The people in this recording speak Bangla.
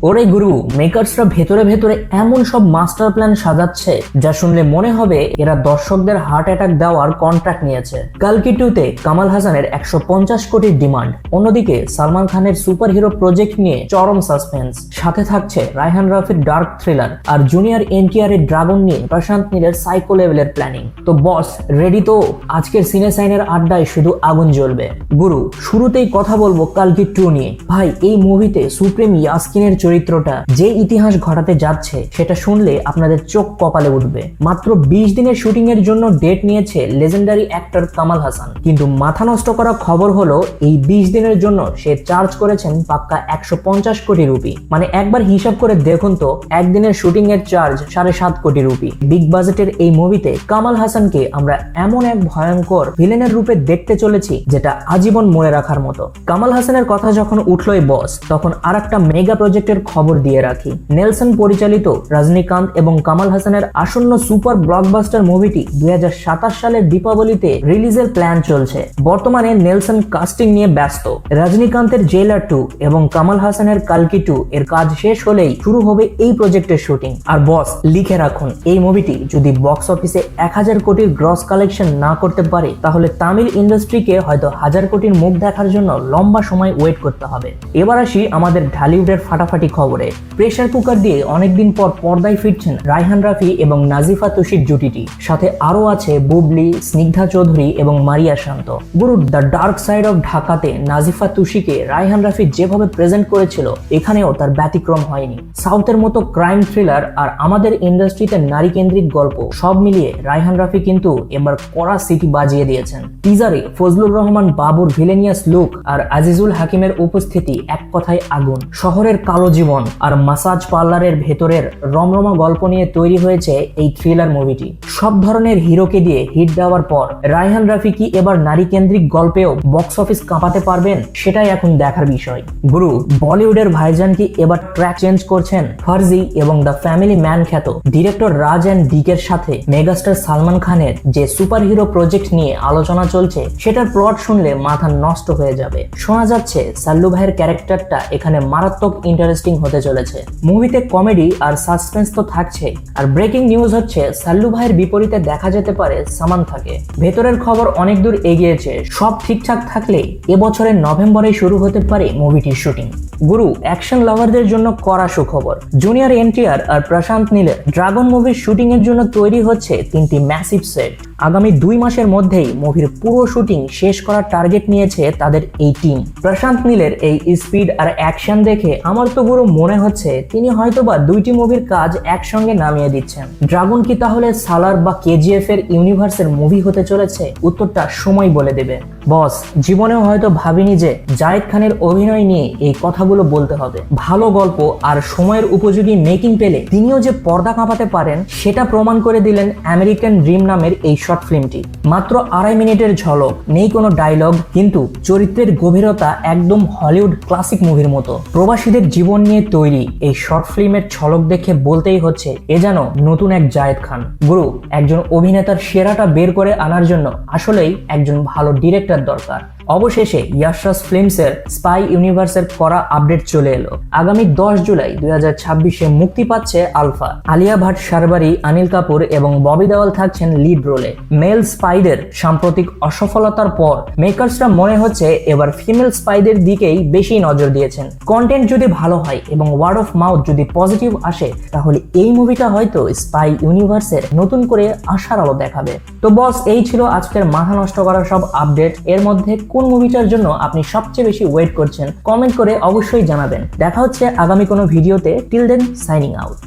ওরে গুরু, মেকার্সরা ভেতরে ভেতরে এমন সব মাস্টার প্ল্যান সাজাচ্ছে যা শুনলে মনে হবে এরা দর্শকদের হার্ট অ্যাটাক দেওয়ার কন্ট্রাক্ট নিয়েছে। কালকি 2-তে কামাল হাসানের 150 কোটির ডিমান্ড, অন্যদিকে সালমান খানের সুপার হিরো প্রজেক্ট নিয়ে চরম সাসপেন্স, সাথে থাকছে রায়হান রাফির ডার্ক থ্রিলার আর জুনিয়র এনটিআর এর ড্রাগন নিয়ে প্রশান্ত নীলের সাইকো লেভেলের প্ল্যানিং। তো বস রেডি তো? আজকের সিনে সাইনের আড্ডায় শুধু আগুন জ্বলবে। গুরু, শুরুতেই কথা বলবো কালকি 2 নিয়ে। ভাই, এই মুভিতে সুপ্রিম ইয়াসকিনের চরিত্রটা যে ইতিহাস ঘটাতে যাচ্ছে সেটা শুনলে আপনাদের চোখ কপালে উঠবে। মাত্র 20 দিনের শুটিং এর জন্য ডেট নিয়েছে লেজেন্ডারি অ্যাক্টর কামাল হাসান, কিন্তু মাথা নষ্ট করা খবর হলো এই 20 দিনের জন্য সে চার্জ করেছেন পাক্কা 150 কোটি রুপি। মানে একবার হিসাব করে দেখুন তো, একদিনের শুটিং এর চার্জ 7.5 কোটি রুপি। বিগ বাজেটের এই মুভিতে কামাল হাসানকে আমরা এমন এক ভয়ঙ্কর ভিলেনের রূপে দেখতে চলেছি যেটা আজীবন মনে রাখার মতো। কামাল হাসানের কথা যখন উঠলই বস, তখন আর একটা মেগা প্রজেক্টের খবর দিয়ে রাখি। নেলসন পরিচালিত রজনীকান্ত এবং কামাল হাসানের আসন্ন সুপার ব্লকবাস্টার মুভিটি 2027 সালের দীপাবলিতে রিলিজের প্ল্যান চলছে। বর্তমানে নেলসন কাস্টিং নিয়ে ব্যস্ত। রজনীকান্তের জেলার 2 এবং কামাল হাসানের কালকি 2 এর কাজ শেষ হলেই শুরু হবে এই প্রজেক্টের শুটিং। আর বস, লিখে রাখুন, এই মুভিটি যদি বক্স অফিসে 1000 কোটির গ্রস কালেকশন না করতে পারে তাহলে তামিল ইন্ডাস্ট্রিকে হয়তো 1000 কোটির মুখ দেখার জন্য লম্বা সময় ওয়েট করতে হবে। এবার আসি আমাদের ঢালিউডের ফাটাফাটি খবরে। প্রেসার কুকার দিয়ে অনেকদিন পর পর্দায় ফিরছেন রায়হান রাফি এবং নাজিফা তুষির জুটিটি, সাথে আরো আছে বুবলি, স্নিগ্ধা চৌধুরী এবং মারিয়া শান্ত। গুরু, দ্য ডার্ক সাইড অফ ঢাকাতে নাজিফা তুষিকে রায়হান রাফি যেভাবে প্রেজেন্ট করেছিল এখানেও তার ব্যতিক্রম হয়নি। সাউথের মতো ক্রাইম থ্রিলার আর আমাদের ইন্ডাস্ট্রিতে নারী কেন্দ্রিক গল্প সব মিলিয়ে রায়হান রাফি কিন্তু এবার কড়া সিটি বাজিয়ে দিয়েছেন। টিজারে ফজলুর রহমান বাবুর ভিলেনিয়াস লুক আর আজিজুল হাকিমের উপস্থিতি এক কথায় আগুন। শহরের কালো জীবন আর মাসাজ পার্লারের ভেতরের রমরমা গল্প নিয়ে তৈরি হয়েছে এই থ্রিলার মুভিটি। সব ধরনের হিরোকে দিয়ে হিট দেওয়ার পর রায়হান রাফি কি এবার নারী কেন্দ্রিক গল্পেও বক্স অফিস কাঁপাতে পারবেন, সেটাই এখন দেখার বিষয়। গুরু, বলিউডের ভাইজান কি এবার ট্র্যাক চেঞ্জ করছেন? ফার্জি এবং দ্য ফ্যামিলি ম্যান খ্যাত ডিরেক্টর রাজ অ্যান্ড ডিকের সাথে মেগাস্টার সালমান খানের যে সুপার হিরো প্রজেক্ট নিয়ে আলোচনা চলছে সেটার প্লট শুনলে মাথা নষ্ট হয়ে যাবে। শোনা যাচ্ছে সাল্লু ভাইয়ের ক্যারেক্টারটা এখানে মারাত্মক ইন্টারেস্টিং হতে চলেছে। মুভিতে কমেডি আর সাসপেন্স তো থাকছে, আর ব্রেকিং নিউজ হচ্ছে সাল্লু ভাইয়ের বিপরীতে দেখা যেতে পারে সামান্থাকে। ভেতরের খবর অনেক দূর এগিয়েছে, সব ঠিকঠাক থাকলে এবছরের নভেম্বরে শুরু হতে পারে মুভিটির শুটিং। গুরু, অ্যাকশন লাভারদের জন্য কড়া সুখবর। জুনিয়র এনটিআর আর প্রশান্ত নীলের ড্রাগন মুভির শুটিং এর জন্য তৈরি হচ্ছে 3টি ম্যাসিভ সেট। আগামী 2 মাসের মধ্যেই মুভির পুরো শুটিং শেষ করার টার্গেট নিয়েছে তাদের এই টিম। প্রশান্ত নীলের এই স্পিড আর অ্যাকশন দেখে আমার তো গুরু মনে হচ্ছে তিনি হয়তোবা 2টি মুভির কাজ একসঙ্গে নামিয়ে দিচ্ছেন। ড্রাগন কি তাহলে সালার বা কেজিএফ এর ইউনিভার্সের মুভি হতে চলেছে? উত্তরটা সময় বলে দেবে। বস, জীবনেও হয়তো ভাবিনি যে জায়েদ খানের অভিনয় নিয়ে এই কথাগুলো বলতে হবে। ভালো গল্প আর সময়ের উপযোগী মেকিং পেলে তিনিও যে পর্দা কাঁপাতে পারেন সেটা প্রমাণ করে দিলেন আমেরিকান ড্রিম নামের এই শর্ট ফিল্মটি। মাত্র 2.5 মিনিটের ঝলক, নেই কোনো ডায়লগ, কিন্তু চরিত্রের গভীরতা একদম হলিউড ক্লাসিক মুভির মতো। প্রবাসীদের জীবন নিয়ে তৈরি এই শর্ট ফিল্মের ঝলক দেখে বলতেই হচ্ছে এ যেন নতুন এক জায়েদ খান। গুরু, একজন অভিনেতার সেরাটা বের করে আনার জন্য আসলেই একজন ভালো ডিরেক্টর দরকার। অবশেষে ইয়াশরাজ ফিল্মসের স্পাই ইউনিভার্সের করা আপডেট চলে এলো। আগামী 10 জুলাই 2026 মুক্তি পাচ্ছে আলফা। আলিয়া ভাট, শারবারি, অনিল কাপুর এবং ববি দেওয়াল থাকছেন লিড রোলে। মেল স্পাইদের সাম্প্রতিক অসফলতার পর মেকার্সরা মনে হচ্ছে এবার ফিমেল স্পাইদের দিকেই বেশি নজর দিয়েছেন। কন্টেন্ট যদি ভালো হয় এবং ওয়ার্ড অফ মাউথ যদি পজিটিভ আসে তাহলে এই মুভিটা হয়তো স্পাই ইউনিভার্সের নতুন করে আশার আলো দেখাবে। তো বস, এই ছিল আজকের মাথা নষ্ট করা সব আপডেট। এর মধ্যে কোন মুভিটার জন্য আপনি সবচেয়ে বেশি ওয়েট করছেন কমেন্ট করে অবশ্যই জানাবেন। দেখা হচ্ছে আগামী কোনো ভিডিওতে। Till then, signing out.